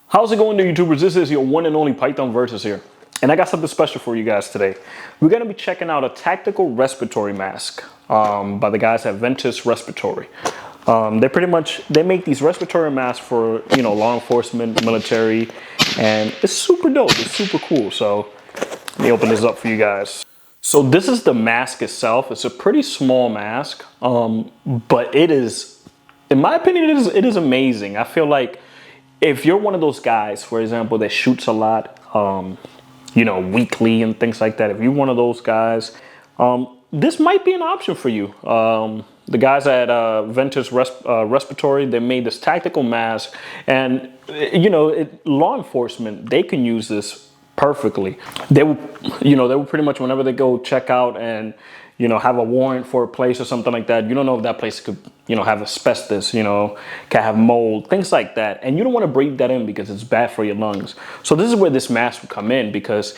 How's it going, YouTubers? This is your one and only Python Versus here. And I got something special for you guys today. We're going to be checking out a tactical respiratory mask by the guys at Ventus Respiratory. They make these respiratory masks for, law enforcement, military, and it's super dope. It's super cool. So let me open this up for you guys. So this is the mask itself. It's a pretty small mask, but it is, in my opinion, it is amazing. I feel like if you're one of those guys, for example, that shoots a lot, weekly and things like that, if you're one of those guys, this might be an option for you. The guys at Ventus Respiratory, they made this tactical mask, and law enforcement, they can use this perfectly. They will pretty much, whenever they go check out and have a warrant for a place or something like that, you don't know if that place could have asbestos, can have mold, things like that, and you don't want to breathe that in because it's bad for your lungs. So this is where this mask would come in, because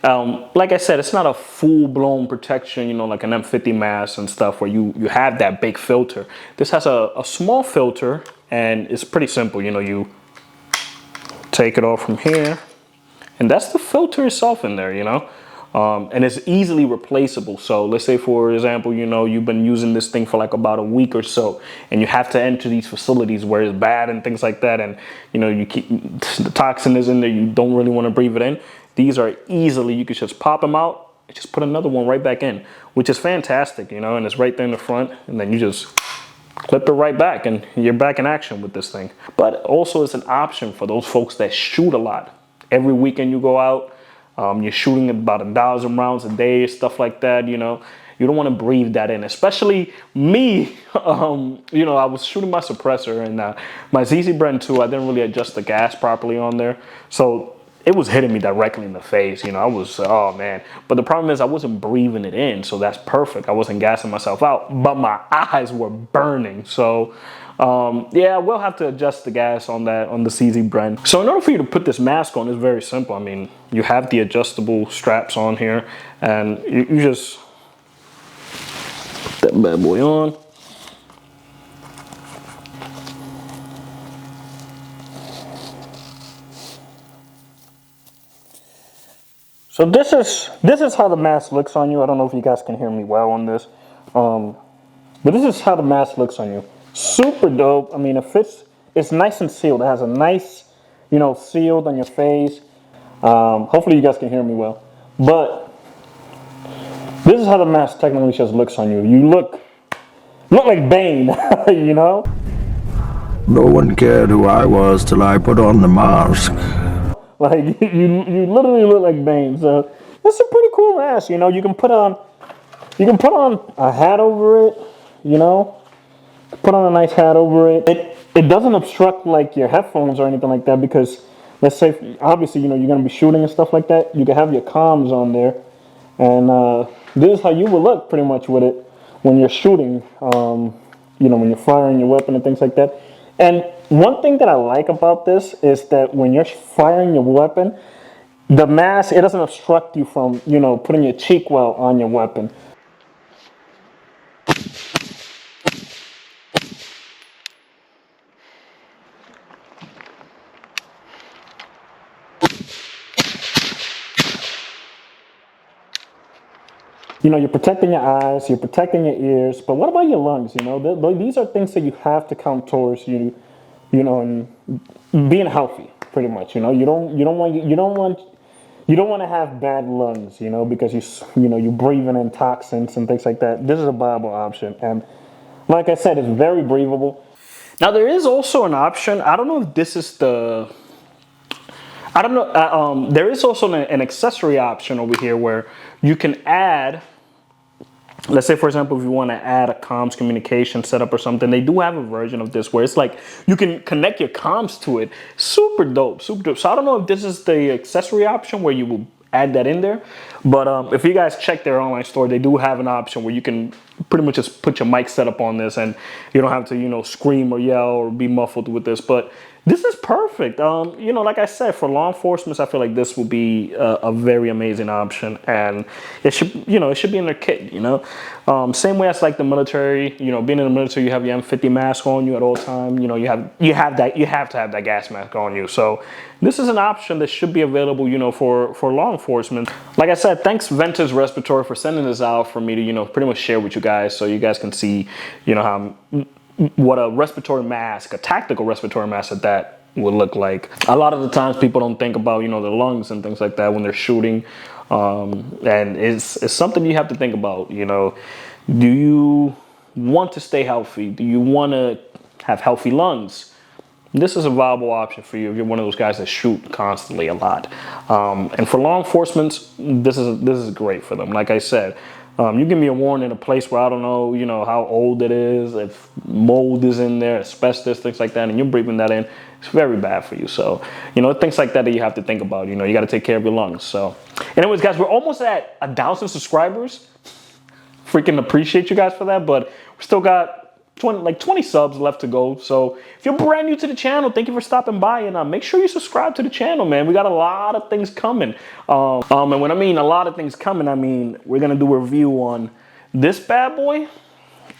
like I said, it's not a full-blown protection, like an M50 mask and stuff where you have that big filter. This has a small filter, and it's pretty simple. You take it off from here, and that's the filter itself in there, and it's easily replaceable. So let's say, for example, you've been using this thing for like about a week or so, and you have to enter these facilities where it's bad and things like that, and you keep the toxin is in there, you don't really want to breathe it in. These are easily, you can just pop them out and just put another one right back in, which is fantastic, and it's right there in the front, and then you just clip it right back and you're back in action with this thing. But also it's an option for those folks that shoot a lot. Every weekend you go out, you're shooting about 1,000 rounds a day, stuff like that, you don't want to breathe that in. Especially me, I was shooting my suppressor, and my ZZ Brand 2, I didn't really adjust the gas properly on there. So it was hitting me directly in the face, I was, oh man. But the problem is I wasn't breathing it in, so that's perfect. I wasn't gassing myself out, but my eyes were burning. So yeah, we'll have to adjust the gas on that, on the CZ Brand. So in order for you to put this mask on, it's very simple. I mean, you have the adjustable straps on here, and you just put that bad boy on. So this is how the mask looks on you. I don't know if you guys can hear me well on this, but this is how the mask looks on you. Super dope. I mean, it fits. It's nice and sealed. It has a nice, sealed on your face. Hopefully you guys can hear me well. But this is how the mask technically just looks on you. You look like Bane, No one cared who I was till I put on the mask. Like you literally look like Bane. So it's a pretty cool mask. You can put on a hat over it. Put on a nice hat over it. It doesn't obstruct like your headphones or anything like that, because let's say, obviously, you're going to be shooting and stuff like that. You can have your comms on there, and this is how you will look pretty much with it when you're shooting, when you're firing your weapon and things like that. And one thing that I like about this is that when you're firing your weapon, the mask, it doesn't obstruct you from, putting your cheek well on your weapon. You're protecting your eyes, you're protecting your ears, but what about your lungs? These are things that you have to count towards you, and being healthy, pretty much. You don't want to have bad lungs, because you're breathing in toxins and things like that. This is a viable option, and like I said, it's very breathable. Now there is also an option. I don't know if this is the. I don't know. There is also an accessory option over here where you can add. Let's say, for example, if you want to add a comms communication setup or something, they do have a version of this where it's like you can connect your comms to it. Super dope, super dope. So I don't know if this is the accessory option where you will add that in there, but if you guys check their online store, they do have an option where you can pretty much just put your mic setup on this, and you don't have to scream or yell or be muffled with this. But This is perfect. You know, like I said, for law enforcement, I feel like this will be a very amazing option, and it should, you know, it should be in their kit. You know, same way as like the military. You know, being in the military, you have your M50 mask on you at all time. You know, you have to have that gas mask on you. So this is an option that should be available, you know, for law enforcement. Like I said, thanks Ventus Respiratory for sending this out for me to, you know, pretty much share with you guys, so you guys can see, you know, how. What a respiratory mask, a tactical respiratory mask at that would look like. A lot of the times people don't think about, you know, the lungs and things like that when they're shooting. And it's something you have to think about, you know. Do you want to stay healthy? Do you want to have healthy lungs? This is a viable option for you if you're one of those guys that shoot constantly a lot. And for law enforcement, this is great for them. Like I said, you give me a warning in a place where I don't know, you know, how old it is, if mold is in there, asbestos, things like that, and you're breathing that in, it's very bad for you. So, you know, things like that you have to think about. You know, you got to take care of your lungs. So, anyways, guys, we're almost at 1,000 subscribers. Freaking appreciate you guys for that, but we still got 20 subs left to go. So if you're brand new to the channel, thank you for stopping by, and make sure you subscribe to the channel, man. We got a lot of things coming. And when I mean a lot of things coming, I mean we're gonna do a review on this bad boy,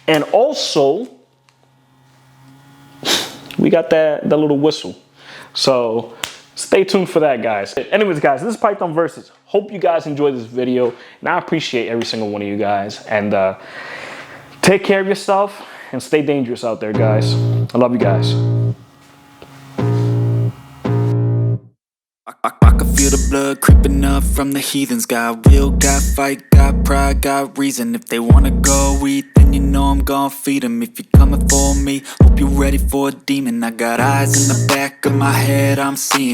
and also we got that little whistle. So stay tuned for that, guys. Anyways, guys, this is Python Versus. Hope you guys enjoyed this video, and I appreciate every single one of you guys. And take care of yourself and stay dangerous out there, guys. I love you guys. I can feel the blood creeping up from the heathens. Got will, got fight, got pride, got reason. If they wanna go eat, then you know I'm gon' feed them. If you're coming for me, hope you're ready for a demon. I got eyes in the back of my head, I'm seeing